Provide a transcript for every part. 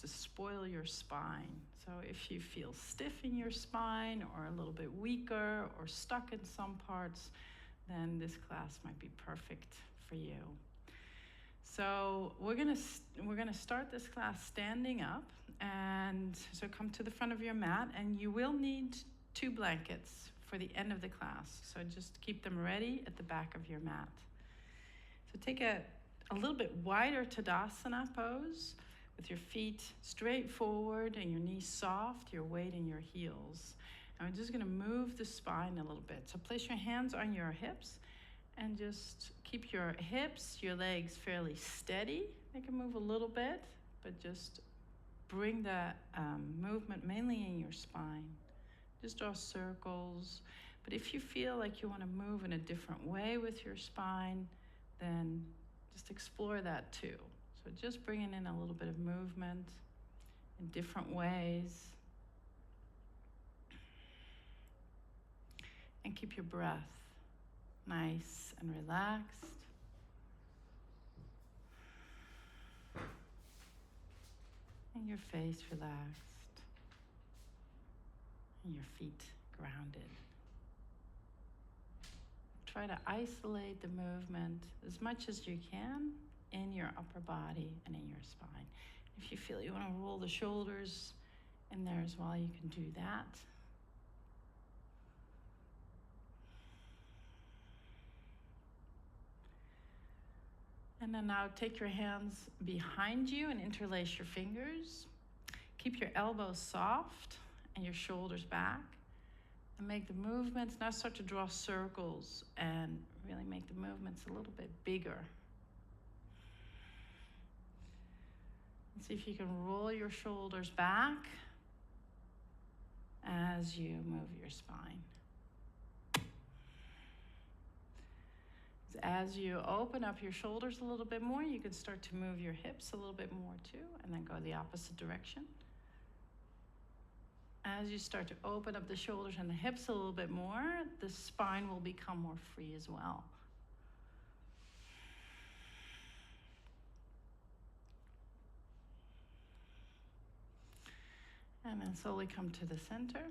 to spoil your spine. So if you feel stiff in your spine or a little bit weaker or stuck in some parts, then this class might be perfect for you. So we're gonna start this class standing up, and so come to the front of your mat, and you will need 2 blankets for the end of the class. So just keep them ready at the back of your mat. So take a little bit wider Tadasana pose with your feet straight forward and your knees soft, your weight in your heels. And we're just gonna move the spine a little bit. So place your hands on your hips and just keep your hips, your legs fairly steady. They can move a little bit, but just bring that movement mainly in your spine. Just draw circles. But if you feel like you want to move in a different way with your spine, then just explore that too. So just bringing in a little bit of movement in different ways. And keep your breath nice and relaxed. And your face relaxed. And your feet grounded. Try to isolate the movement as much as you can in your upper body and in your spine. If you feel you want to roll the shoulders in there as well, you can do that. And then now take your hands behind you and interlace your fingers. Keep your elbows soft and your shoulders back. And make the movements, now start to draw circles and really make the movements a little bit bigger. And see if you can roll your shoulders back as you move your spine. As you open up your shoulders a little bit more, you can start to move your hips a little bit more too, and then go the opposite direction. As you start to open up the shoulders and the hips a little bit more, the spine will become more free as well. And then slowly come to the center.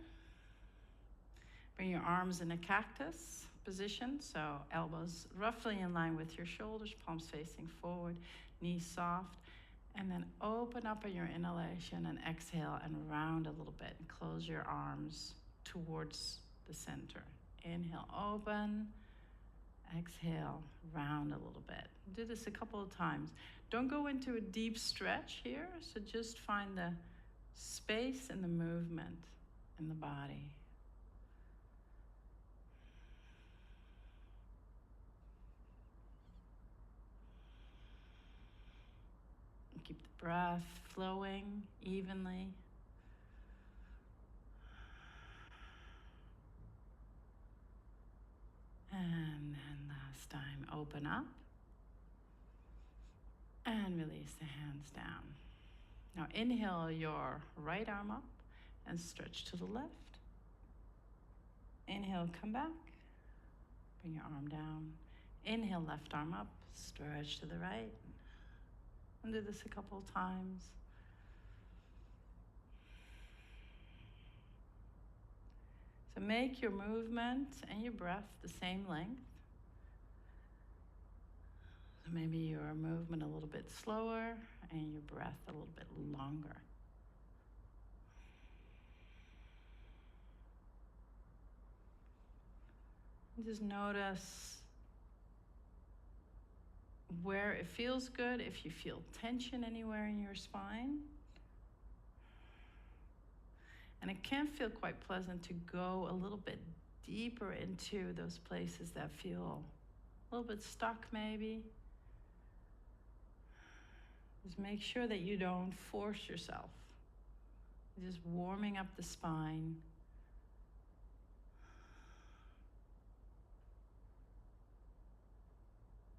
Bring your arms in a cactus position, so elbows roughly in line with your shoulders, palms facing forward, knees soft. And then open up on your inhalation and exhale and round a little bit and close your arms towards the center. Inhale, open. Exhale, round a little bit. Do this a couple of times. Don't go into a deep stretch here, so just find the space and the movement in the body. Keep the breath flowing evenly. And then last time, open up. And release the hands down. Now inhale your right arm up and stretch to the left. Inhale, come back. Bring your arm down. Inhale, left arm up, stretch to the right. And do this a couple of times. So make your movement and your breath the same length. So maybe your movement a little bit slower and your breath a little bit longer. And just notice where it feels good, if you feel tension anywhere in your spine. And it can feel quite pleasant to go a little bit deeper into those places that feel a little bit stuck maybe. Just make sure that you don't force yourself. Just warming up the spine.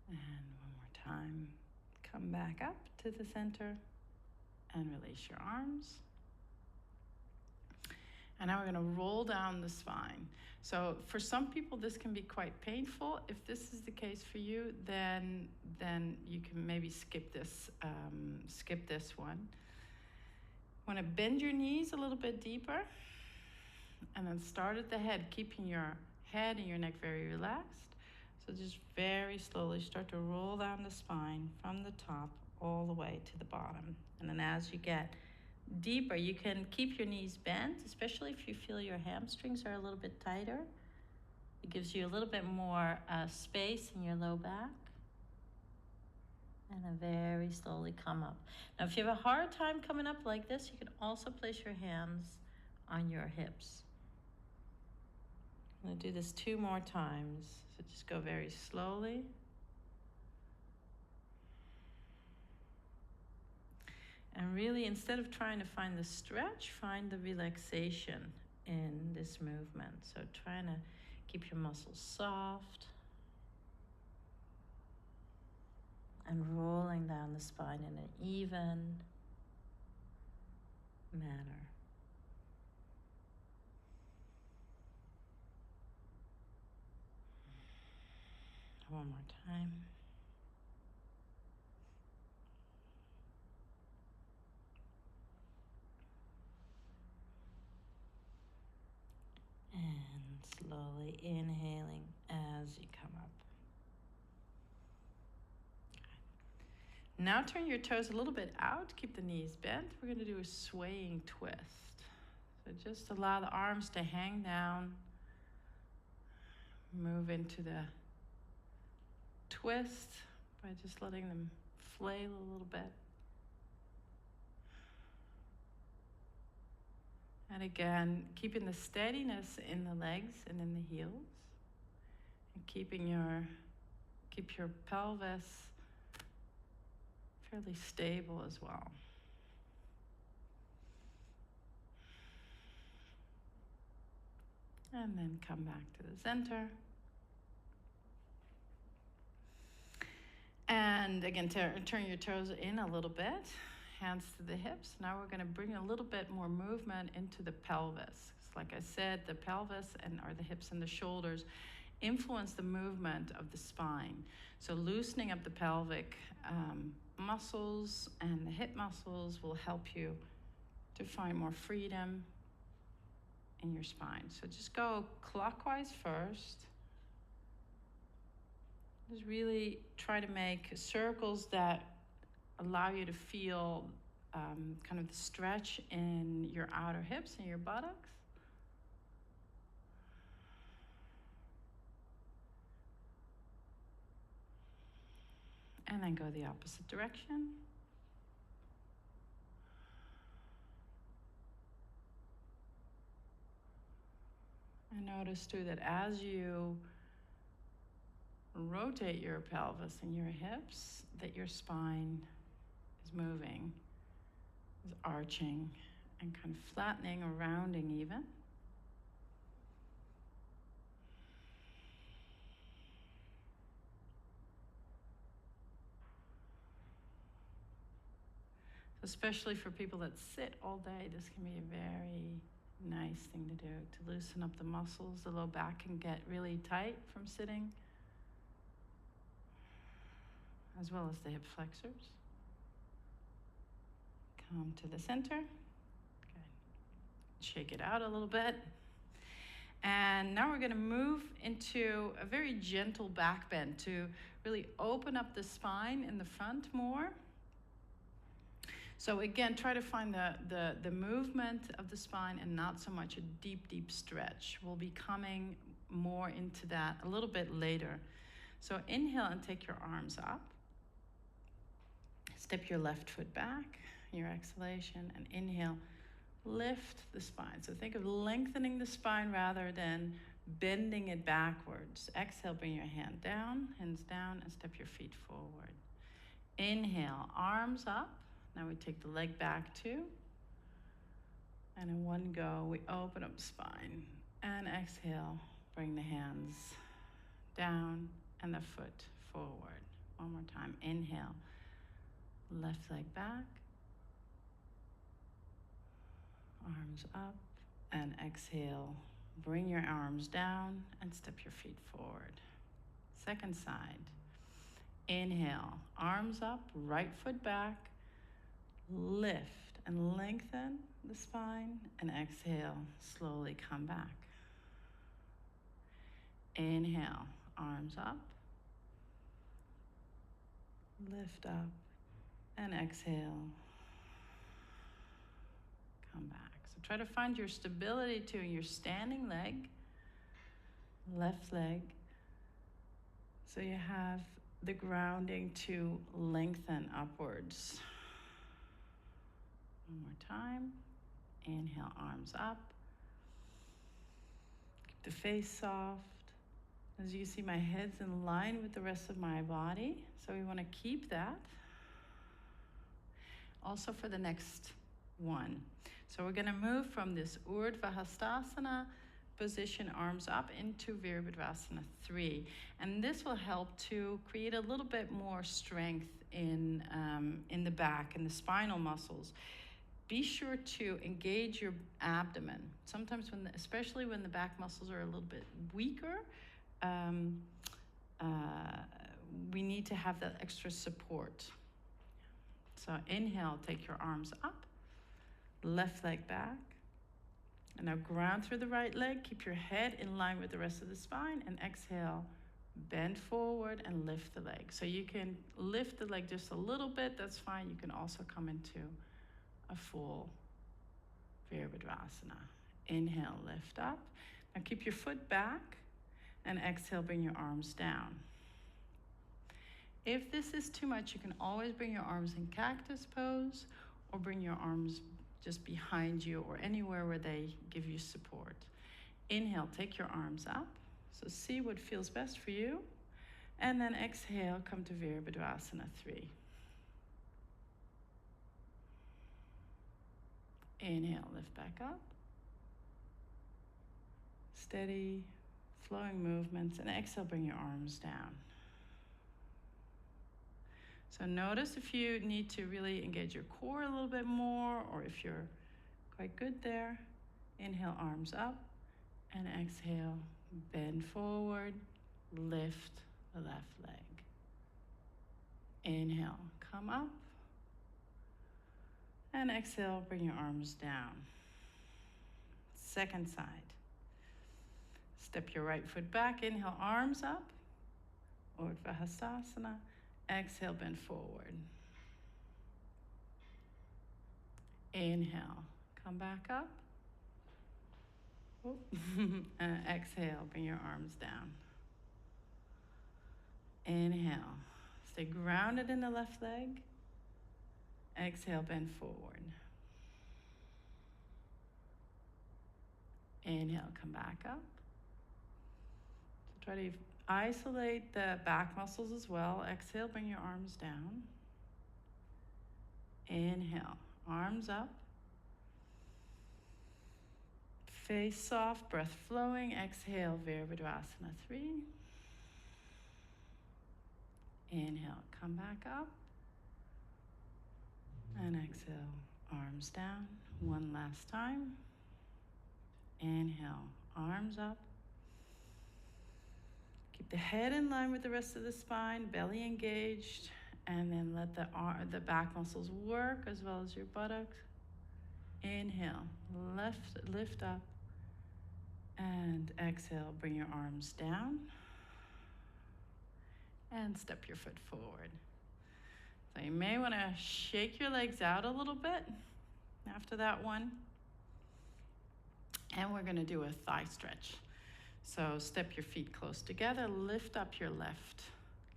And one more time, come back up to the center and release your arms. And now we're going to roll down the spine. So for some people, this can be quite painful. If this is the case for you, then you can maybe skip this one. Want to bend your knees a little bit deeper, and then start at the head, keeping your head and your neck very relaxed. So just very slowly start to roll down the spine from the top all the way to the bottom. And then as you get deeper, you can keep your knees bent, especially if you feel your hamstrings are a little bit tighter. It gives you a little bit more space in your low back. And then very slowly come up. Now, if you have a hard time coming up like this, you can also place your hands on your hips. I'm going to do this 2 more times. So just go very slowly. And really, instead of trying to find the stretch, find the relaxation in this movement. So trying to keep your muscles soft and rolling down the spine in an even manner. One more time. And slowly inhaling as you come up. Now turn your toes a little bit out, keep the knees bent. We're going to do a swaying twist. So just allow the arms to hang down. Move into the twist by just letting them flail a little bit. And again, keeping the steadiness in the legs and in the heels. And keep your pelvis fairly stable as well. And then come back to the center. And again, turn your toes in a little bit, hands to the hips. Now we're going to bring a little bit more movement into the pelvis. Like I said, the pelvis or the hips and the shoulders influence the movement of the spine. So loosening up the pelvic muscles and the hip muscles will help you to find more freedom in your spine. So just go clockwise first. Just really try to make circles that allow you to feel kind of the stretch in your outer hips and your buttocks. And then go the opposite direction. And notice too that as you rotate your pelvis and your hips, that your spine is moving, is arching and kind of flattening or rounding even. Especially for people that sit all day, this can be a very nice thing to do, to loosen up the muscles. The low back can get really tight from sitting, as well as the hip flexors. Come to the center. Okay. Shake it out a little bit. And now we're going to move into a very gentle back bend to really open up the spine in the front more. So again, try to find the movement of the spine and not so much a deep, deep stretch. We'll be coming more into that a little bit later. So inhale and take your arms up. Step your left foot back, your exhalation, and inhale, lift the spine. So think of lengthening the spine rather than bending it backwards. Exhale, bring your hands down, and step your feet forward. Inhale, arms up. Now we take the leg back too. And in one go, we open up the spine. And exhale, bring the hands down and the foot forward. One more time. Inhale, left leg back. Arms up. And exhale, bring your arms down and step your feet forward. Second side. Inhale, arms up, right foot back. Lift and lengthen the spine, and exhale, slowly come back. Inhale, arms up, lift up, and exhale, come back. So try to find your stability too in your standing leg, left leg, so you have the grounding to lengthen upwards. One more time. Inhale, arms up. Keep the face soft. As you can see, my head's in line with the rest of my body, so we want to keep that. Also for the next one. So we're going to move from this Urdhva Hastasana position, arms up, into Virabhadrasana 3. And this will help to create a little bit more strength in the back and the spinal muscles. Be sure to engage your abdomen. Sometimes, especially when the back muscles are a little bit weaker, we need to have that extra support. So inhale, take your arms up, left leg back, and now ground through the right leg. Keep your head in line with the rest of the spine, and exhale, bend forward and lift the leg. So you can lift the leg just a little bit, that's fine. You can also come into a full Virabhadrasana. Inhale, lift up. Now keep your foot back, and exhale, bring your arms down. If this is too much, you can always bring your arms in cactus pose, or bring your arms just behind you or anywhere where they give you support. Inhale, take your arms up. So see what feels best for you. And then exhale, come to Virabhadrasana 3. Inhale, lift back up. Steady, flowing movements. And exhale, bring your arms down. So notice if you need to really engage your core a little bit more, or if you're quite good there. Inhale, arms up, and exhale, bend forward, lift the left leg. Inhale, come up, and exhale, bring your arms down. Second side. Step your right foot back, inhale, arms up, Urdhva Hastasana. Exhale, bend forward. Inhale, come back up. And exhale, bring your arms down. Inhale, stay grounded in the left leg. Exhale, bend forward. Inhale, come back up. So try to isolate the back muscles as well. Exhale, bring your arms down. Inhale, arms up. Face soft, breath flowing. Exhale, Virabhadrasana 3. Inhale, come back up. And exhale, arms down. One last time. Inhale, arms up. Keep the head in line with the rest of the spine, belly engaged, and then let the back muscles work as well as your buttocks. Inhale, lift up, and exhale, bring your arms down, and step your foot forward. So you may want to shake your legs out a little bit after that one. And we're going to do a thigh stretch. So step your feet close together, lift up your left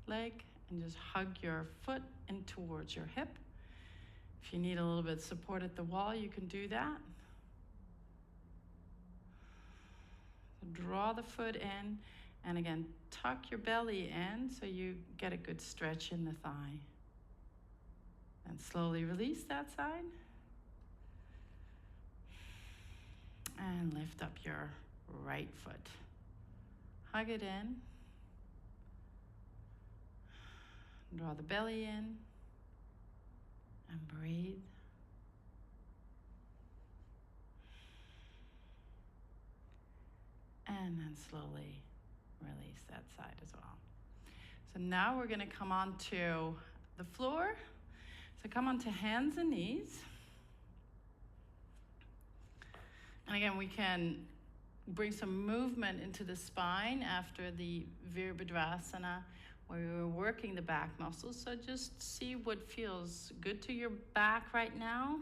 leg, and just hug your foot in towards your hip. If you need a little bit of support at the wall, you can do that. So draw the foot in, and again, tuck your belly in so you get a good stretch in the thigh. And slowly release that side. And lift up your right foot. Hug it in. Draw the belly in. And breathe. And then slowly release that side as well. So now we're going to come onto the floor. So come onto hands and knees. And again, we can bring some movement into the spine after the Virabhadrasana, where we're working the back muscles. So just see what feels good to your back right now.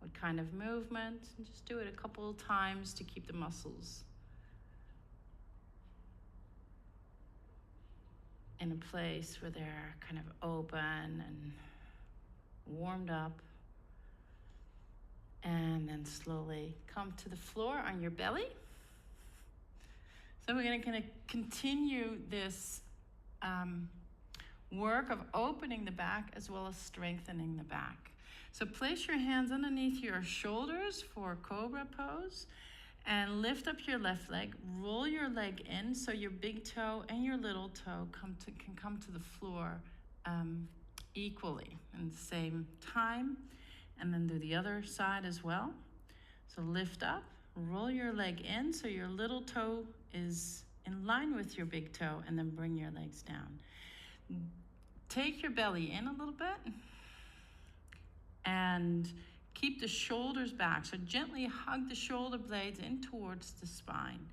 What kind of movement? And just do it a couple of times to keep the muscles in a place where they're kind of open and warmed up. And then slowly come to the floor on your belly. So we're going to continue this work of opening the back as well as strengthening the back. So place your hands underneath your shoulders for cobra pose and lift up your left leg. Roll your leg in so your big toe and your little toe can come to the floor equally in the same time. And then do the other side as well. So lift up, roll your leg in so your little toe is in line with your big toe, and then bring your legs down. Take your belly in a little bit and keep the shoulders back. So gently hug the shoulder blades in towards the spine.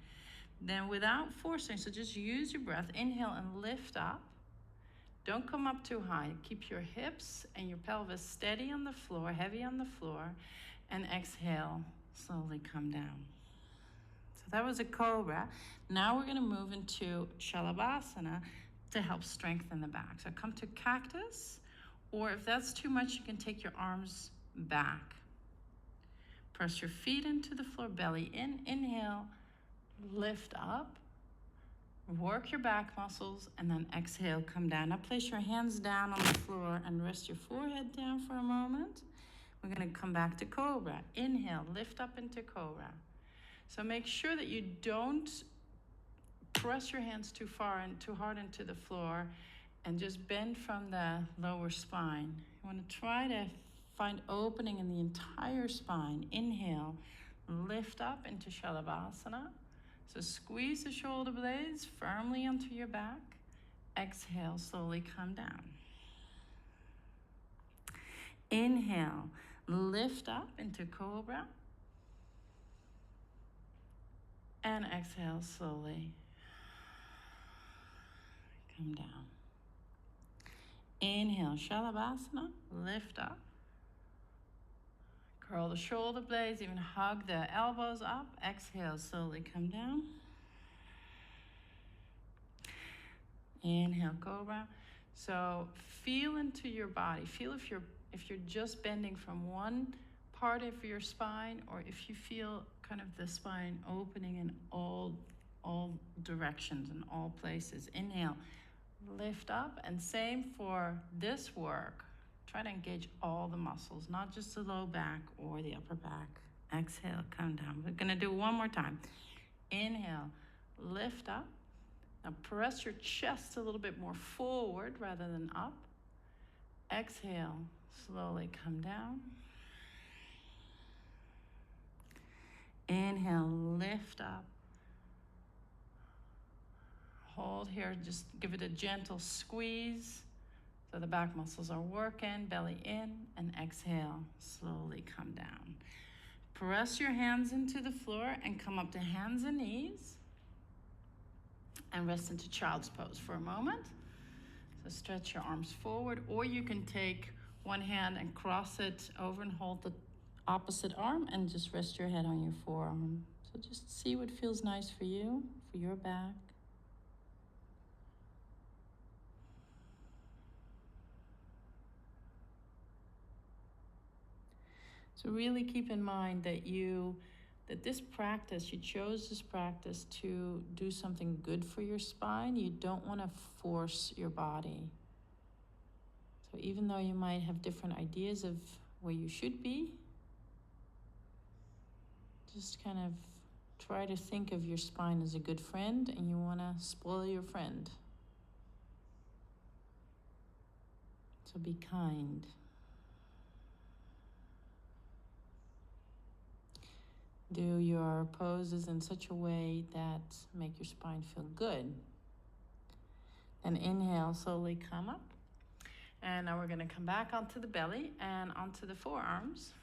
Then without forcing, so just use your breath, inhale and lift up. Don't come up too high. Keep your hips and your pelvis steady on the floor, heavy on the floor, and exhale, slowly come down. So that was a cobra. Now we're going to move into Shalabhasana to help strengthen the back. So come to cactus, or if that's too much, you can take your arms back. Press your feet into the floor, belly in, inhale, lift up. Work your back muscles, and then exhale, come down. Now place your hands down on the floor and rest your forehead down for a moment. We're going to come back to cobra. Inhale, lift up into cobra. So make sure that you don't press your hands too far and too hard into the floor, and just bend from the lower spine. You want to try to find opening in the entire spine. Inhale, lift up into Shalabhasana. So squeeze the shoulder blades firmly onto your back. Exhale, slowly come down. Inhale, lift up into cobra. And exhale, slowly come down. Inhale, Shalabhasana, lift up. Curl the shoulder blades, even hug the elbows up. Exhale, slowly come down. Inhale, cobra. So feel into your body. Feel if you're just bending from one part of your spine, or if you feel kind of the spine opening in all directions and all places. Inhale, lift up, and same for this work. Try to engage all the muscles, not just the low back or the upper back. Exhale, come down. We're going to do one more time. Inhale, lift up. Now press your chest a little bit more forward rather than up. Exhale, slowly come down. Inhale, lift up. Hold here, just give it a gentle squeeze. So the back muscles are working, belly in, and exhale, slowly come down. Press your hands into the floor and come up to hands and knees. And rest into child's pose for a moment. So stretch your arms forward, or you can take one hand and cross it over and hold the opposite arm and just rest your head on your forearm. So just see what feels nice for you, for your back. So really keep in mind that this practice, you chose this practice to do something good for your spine. You don't want to force your body. So even though you might have different ideas of where you should be, just kind of try to think of your spine as a good friend, and you want to spoil your friend. So be kind. Do your poses in such a way that make your spine feel good. And inhale, slowly come up. And now we're going to come back onto the belly and onto the forearms.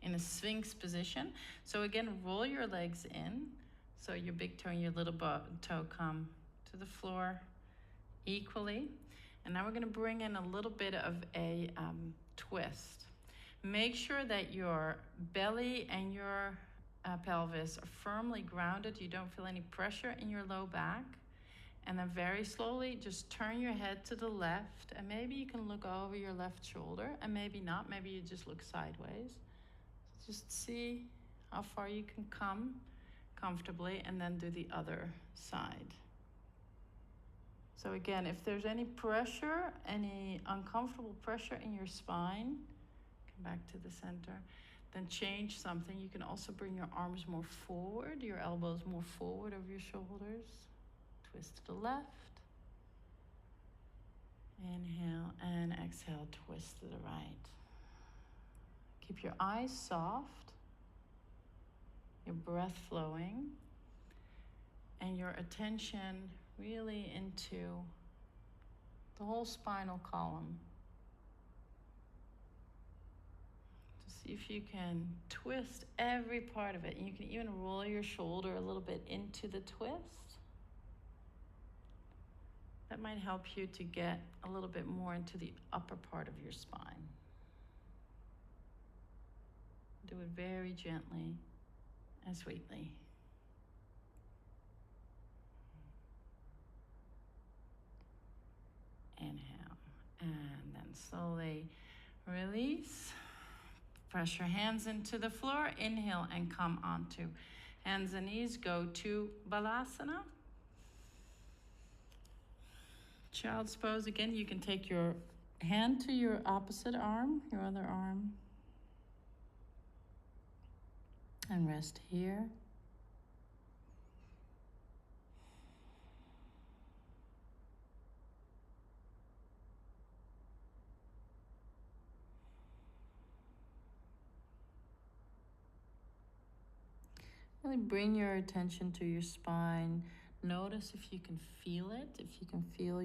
in a sphinx position. So again, roll your legs in. So your big toe and your little toe come to the floor equally. And now we're gonna bring in a little bit of a twist. Make sure that your belly and your pelvis are firmly grounded. You don't feel any pressure in your low back. And then very slowly, just turn your head to the left, and maybe you can look over your left shoulder, and maybe not, maybe you just look sideways. Just see how far you can come comfortably, and then do the other side. So again, if there's any pressure, any uncomfortable pressure in your spine, come back to the center, then change something. You can also bring your arms more forward, your elbows more forward over your shoulders. Twist to the left. Inhale and exhale, twist to the right. Keep your eyes soft, your breath flowing, and your attention really into the whole spinal column. To see if you can twist every part of it. And you can even roll your shoulder a little bit into the twist. That might help you to get a little bit more into the upper part of your spine. Do it very gently and sweetly. Inhale, and then slowly release. Press your hands into the floor. Inhale and come onto hands and knees. Go to Balasana. Child's pose. Again, you can take your hand to your opposite arm, your other arm, and rest here. Really bring your attention to your spine. Notice if you can feel it, if you can feel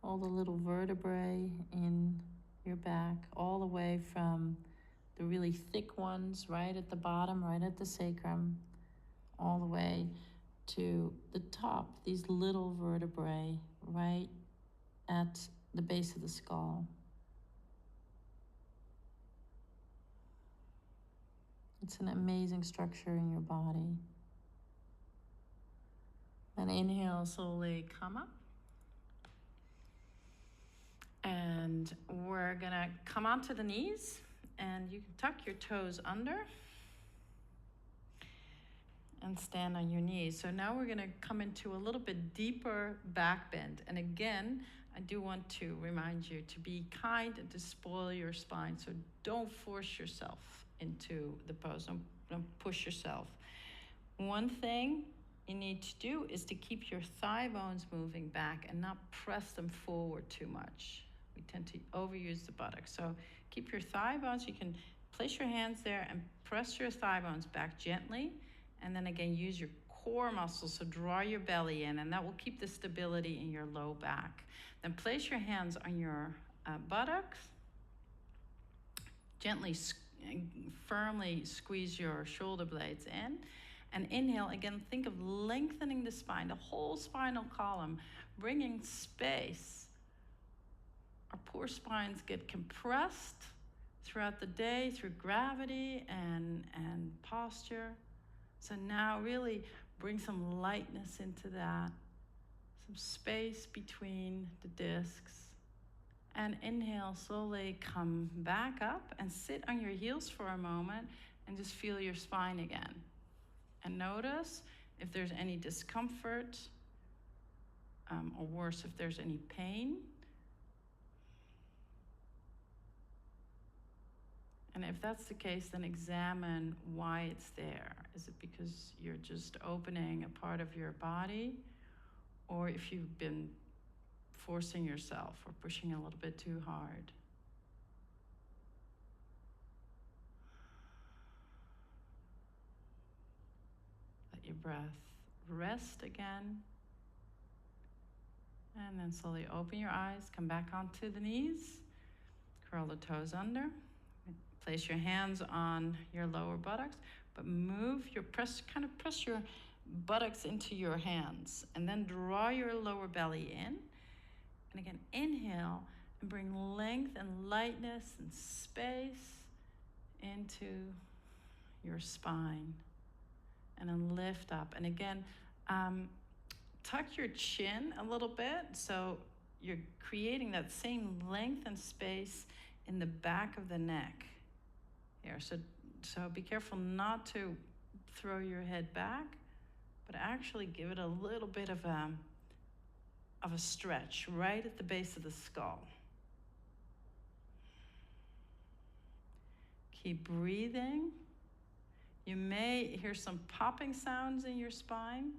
all the little vertebrae in your back, all the way from the really thick ones right at the bottom, right at the sacrum, all the way to the top, these little vertebrae right at the base of the skull. It's an amazing structure in your body. Then inhale, slowly come up. And we're gonna come onto the knees, and you can tuck your toes under and stand on your knees. So now we're gonna come into a little bit deeper back bend. And again, I do want to remind you to be kind and to spoil your spine. So don't force yourself into the pose. Don't push yourself. One thing you need to do is to keep your thigh bones moving back and not press them forward too much. We tend to overuse the buttocks. So keep your thigh bones. You can place your hands there and press your thigh bones back gently. And then again, use your core muscles. So draw your belly in, and that will keep the stability in your low back. Then place your hands on your buttocks. Gently, firmly squeeze your shoulder blades in. And inhale, again, think of lengthening the spine, the whole spinal column, bringing space. Our poor spines get compressed throughout the day through gravity and posture. So now really bring some lightness into that, some space between the discs. And inhale, slowly come back up and sit on your heels for a moment and just feel your spine again. And notice if there's any discomfort, or worse, if there's any pain. And if that's the case, then examine why it's there. Is it because you're just opening a part of your body? Or if you've been forcing yourself or pushing a little bit too hard? Let your breath rest again. And then slowly open your eyes, come back onto the knees, curl the toes under. Place your hands on your lower buttocks, but kind of press your buttocks into your hands, and then draw your lower belly in. And again, inhale and bring length and lightness and space into your spine. And then lift up. And again, tuck your chin a little bit, so you're creating that same length and space in the back of the neck. Here, so be careful not to throw your head back, but actually give it a little bit of a stretch right at the base of the skull. Keep breathing. You may hear some popping sounds in your spine.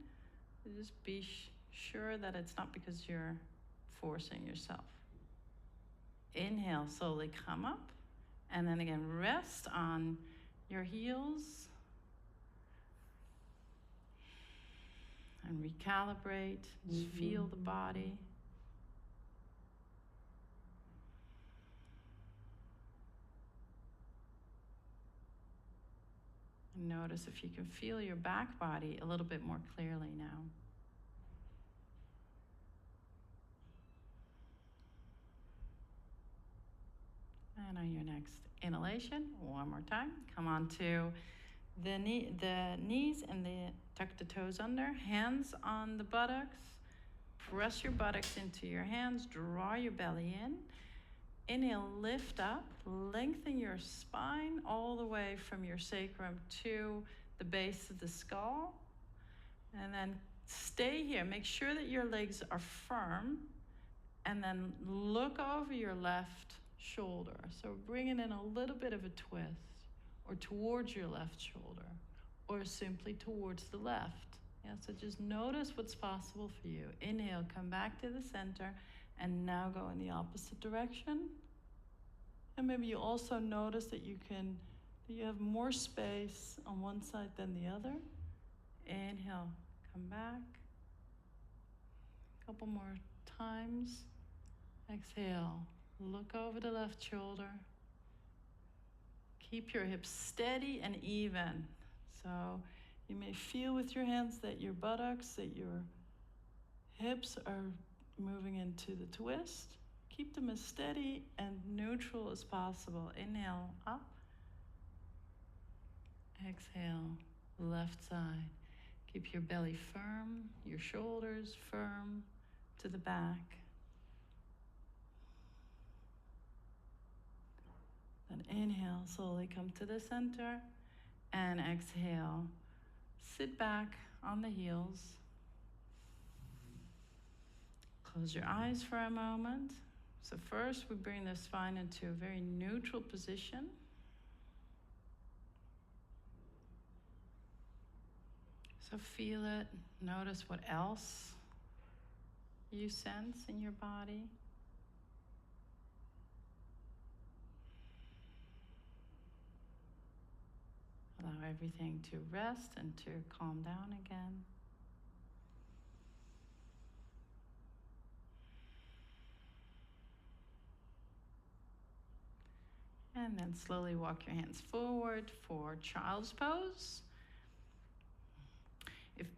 Just be sure that it's not because you're forcing yourself. Inhale, slowly come up. And then again, rest on your heels. And recalibrate. Just feel the body. And notice if you can feel your back body a little bit more clearly now. And on your next inhalation, one more time, come on to the knees and tuck the toes under, hands on the buttocks. Press your buttocks into your hands, draw your belly in. Inhale, lift up, lengthen your spine all the way from your sacrum to the base of the skull. And then stay here. Make sure that your legs are firm. And then look over your left shoulder. So bringing in a little bit of a twist, or towards your left shoulder, or simply towards the left. Yeah, so just notice what's possible for you. Inhale, come back to the center, and now go in the opposite direction. And maybe you also notice that you have more space on one side than the other. Inhale, come back. A couple more times. Exhale, look over the left shoulder. Keep your hips steady and even. So you may feel with your hands that your buttocks, that your hips are moving into the twist. Keep them as steady and neutral as possible. Inhale, up. Exhale, left side. Keep your belly firm, your shoulders firm to the back. Then inhale, slowly come to the center, and exhale. Sit back on the heels. Close your eyes for a moment. So first we bring the spine into a very neutral position. So feel it. Notice what else you sense in your body. Allow everything to rest and to calm down again. And then slowly walk your hands forward for child's pose.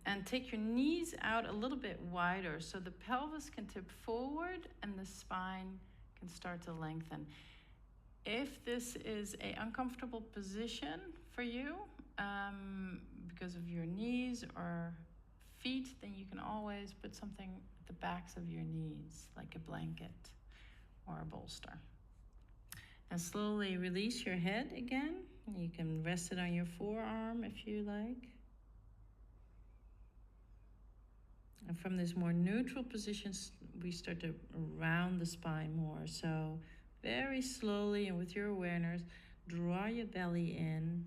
And take your knees out a little bit wider so the pelvis can tip forward and the spine can start to lengthen. If this is an uncomfortable position for you because of your knees or feet, then you can always put something at the backs of your knees, like a blanket or a bolster. And slowly release your head again. You can rest it on your forearm if you like. And from this more neutral position, we start to round the spine more. So very slowly and with your awareness, draw your belly in.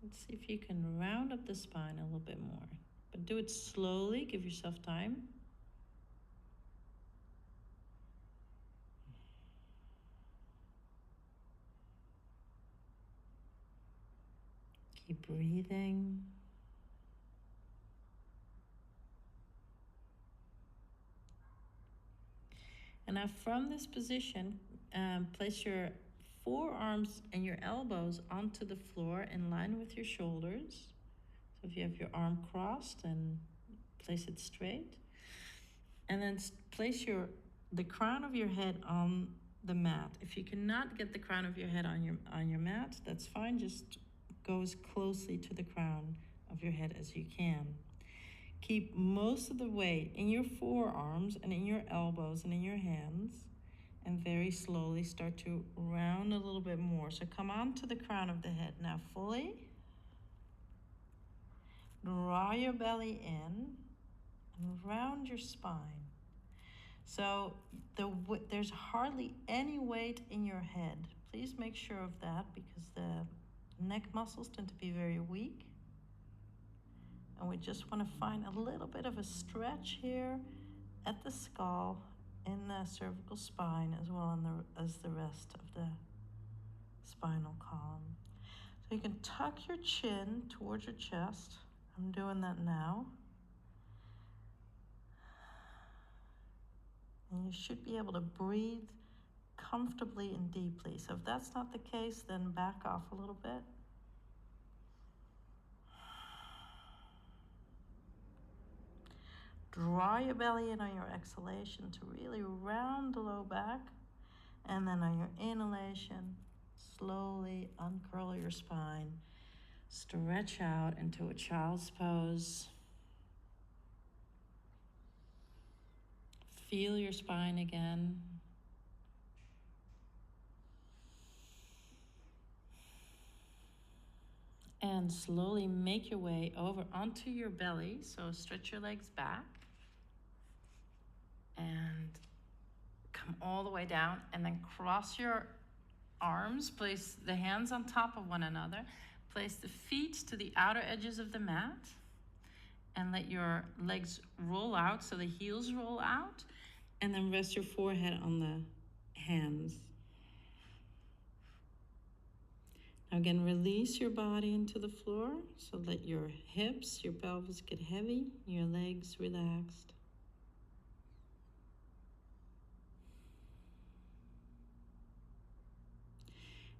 Let's see if you can round up the spine a little bit more. But do it slowly, give yourself time. Keep breathing. And now from this position, place your forearms and your elbows onto the floor in line with your shoulders. So if you have your arm crossed, then place it straight. And then place the crown of your head on the mat. If you cannot get the crown of your head on your mat, that's fine. Just go as closely to the crown of your head as you can. Keep most of the weight in your forearms and in your elbows and in your hands, and very slowly start to round a little bit more. So come on to the crown of the head now fully. Draw your belly in and round your spine. So there's hardly any weight in your head. Please make sure of that, because the neck muscles tend to be very weak. And we just want to find a little bit of a stretch here at the skull, in the cervical spine, as well as the rest of the spinal column. So you can tuck your chin towards your chest. I'm doing that now. And you should be able to breathe comfortably and deeply. So if that's not the case, then back off a little bit. Draw your belly in on your exhalation to really round the low back. And then on your inhalation, slowly uncurl your spine. Stretch out into a child's pose. Feel your spine again. And slowly make your way over onto your belly. So stretch your legs back. And come all the way down. And then cross your arms. Place the hands on top of one another. Place the feet to the outer edges of the mat. And let your legs roll out, so the heels roll out. And then rest your forehead on the hands. Now again, release your body into the floor. So let your hips, your pelvis get heavy, your legs relaxed.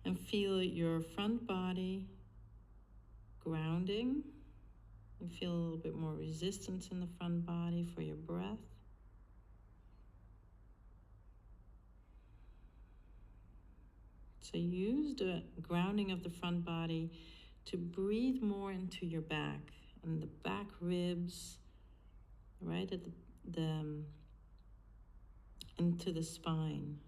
And feel your front body grounding. You feel a little bit more resistance in the front body for your breath. So use the grounding of the front body to breathe more into your back and the back ribs, right at into the spine.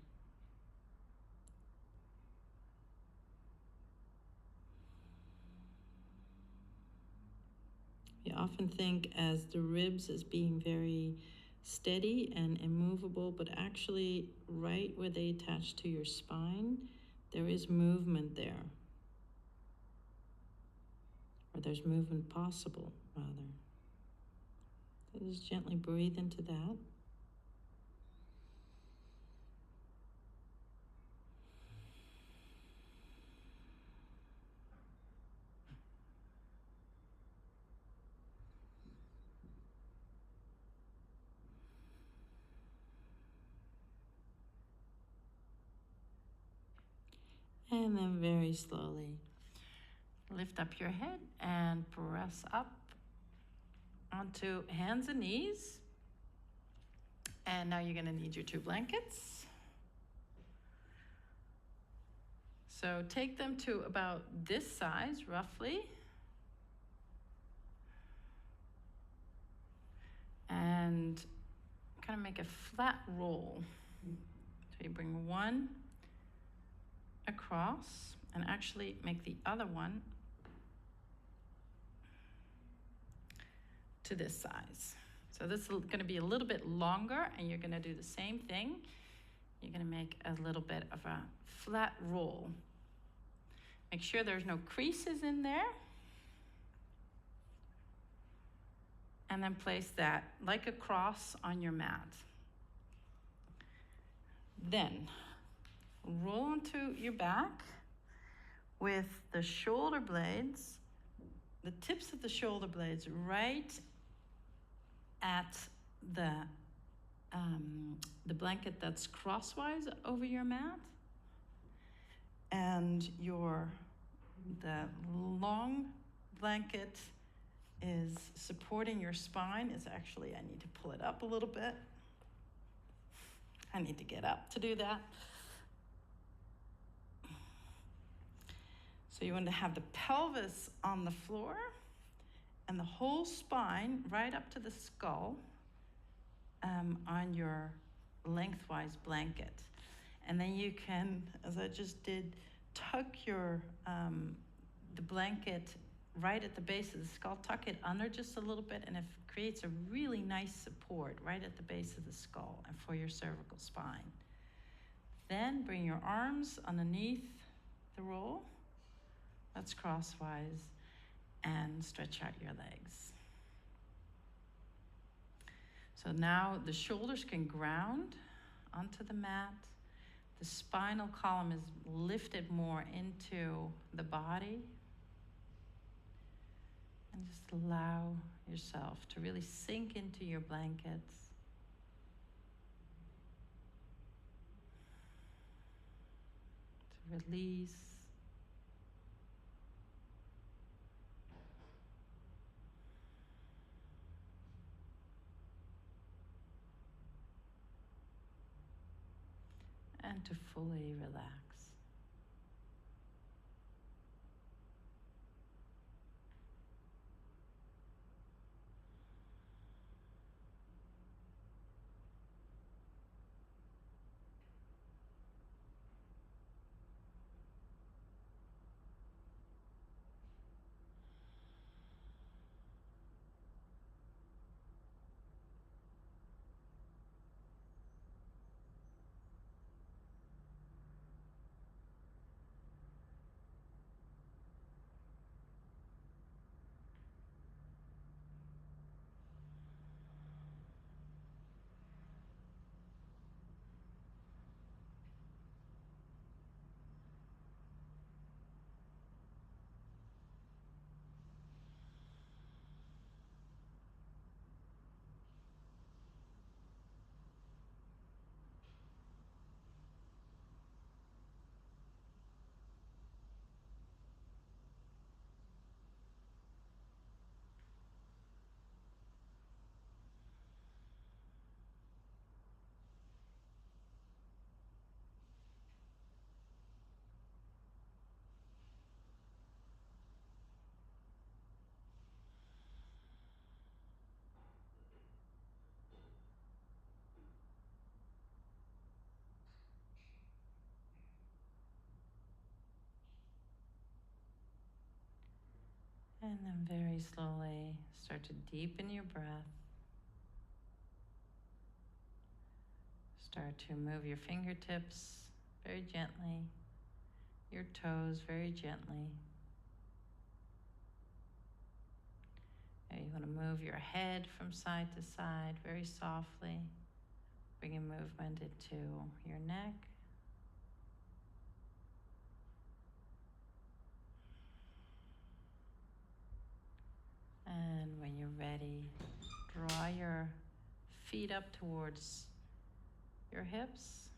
We often think as the ribs as being very steady and immovable, but actually right where they attach to your spine, there is movement there. Or there's movement possible, rather. So just gently breathe into that. And then very slowly lift up your head and press up onto hands and knees. And now you're going to need your 2 blankets. So take them to about this size, roughly. And kind of make a flat roll. So you bring one across and actually make the other one to this size. So this is going to be a little bit longer, and you're going to do the same thing. You're going to make a little bit of a flat roll. Make sure there's no creases in there. And then place that like a cross on your mat. Then roll onto your back with the shoulder blades, the tips of the shoulder blades right at the blanket that's crosswise over your mat. and the long blanket is supporting your spine. It's actually, I need to pull it up a little bit. I need to get up to do that. So you want to have the pelvis on the floor and the whole spine right up to the skull on your lengthwise blanket. And then you can, as I just did, tuck the blanket right at the base of the skull, tuck it under just a little bit, and it creates a really nice support right at the base of the skull and for your cervical spine. Then bring your arms underneath the roll, that's crosswise, and stretch out your legs. So now the shoulders can ground onto the mat. The spinal column is lifted more into the body. And just allow yourself to really sink into your blankets. To release. And to fully relax. And then very slowly start to deepen your breath. Start to move your fingertips very gently, your toes very gently. And you want to move your head from side to side very softly, bringing movement into your neck. And when you're ready, draw your feet up towards your hips.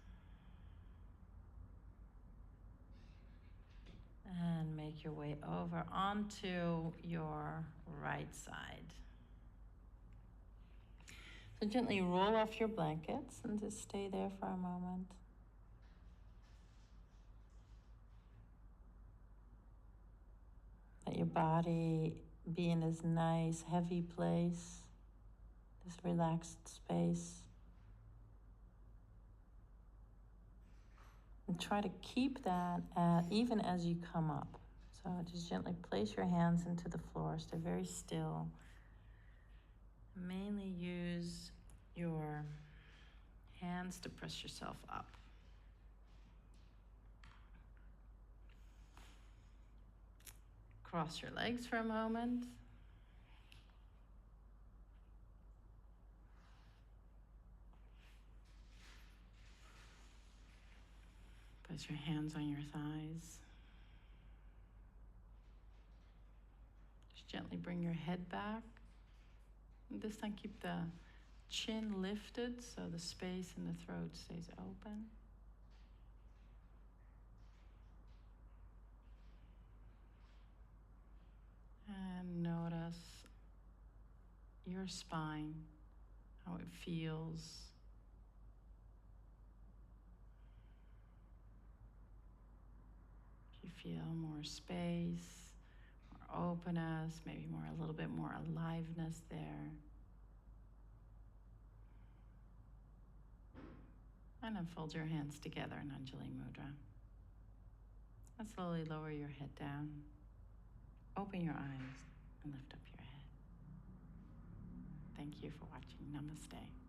And make your way over onto your right side. So gently roll off your blankets and just stay there for a moment. Let your body be in this nice, heavy place, this relaxed space. And try to keep that even as you come up. So just gently place your hands into the floor, stay very still. Mainly use your hands to press yourself up. Cross your legs for a moment. Place your hands on your thighs. Just gently bring your head back. And this time keep the chin lifted so the space in the throat stays open. spine, how it feels. If you feel more space, more openness, maybe a little bit more aliveness there. And then fold your hands together in Anjali Mudra. And slowly lower your head down. Open your eyes and lift up your head. Thank you for watching. Namaste.